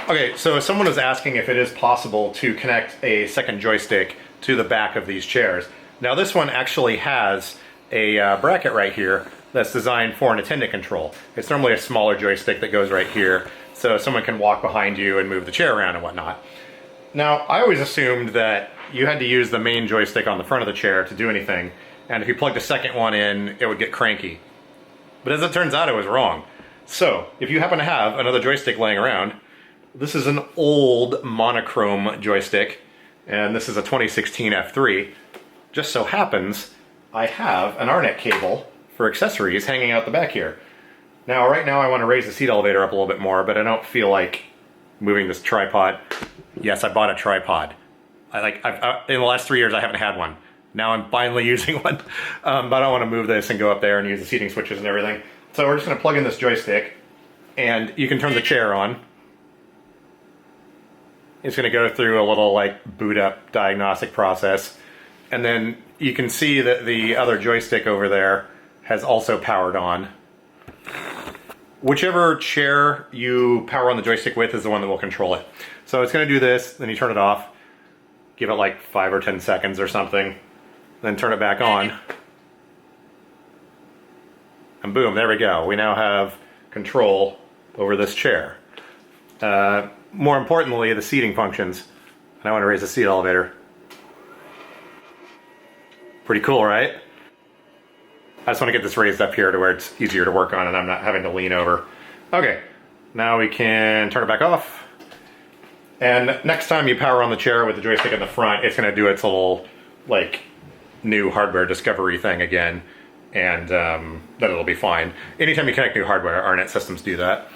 Okay, so someone was asking if it is possible to connect a second joystick to the back of these chairs. Now this one actually has a bracket right here that's designed for an attendant control. It's normally a smaller joystick that goes right here, so someone can walk behind you and move the chair around and whatnot. Now, I always assumed that you had to use the main joystick on the front of the chair to do anything, and if you plugged a second one in, it would get cranky. But as it turns out, I was wrong. So, if you happen to have another joystick laying around, this is an old monochrome joystick, and this is a 2016 F3. Just so happens, I have an R-net cable for accessories hanging out the back here. Now, right now I want to raise the seat elevator up a little bit more, but I don't feel like moving this tripod. Yes, I bought a tripod. In the last 3 years I haven't had one. Now I'm finally using one, but I don't want to move this and go up there and use the seating switches and everything. So we're just going to plug in this joystick, and you can turn the chair on. It's going to go through a little boot up diagnostic process, and then you can see that the other joystick over there has also powered on. Whichever chair you power on the joystick with is the one that will control it. So it's going to do this, then you turn it off, give it 5 or 10 seconds or something, then turn it back on, and boom, there we go. We now have control over this chair. More importantly, the seating functions. And I want to raise the seat elevator. Pretty cool, right? I just want to get this raised up here to where it's easier to work on and I'm not having to lean over. Okay, now we can turn it back off. And next time you power on the chair with the joystick in the front, it's going to do its little, new hardware discovery thing again. And then it'll be fine. Anytime you connect new hardware, R-net systems do that.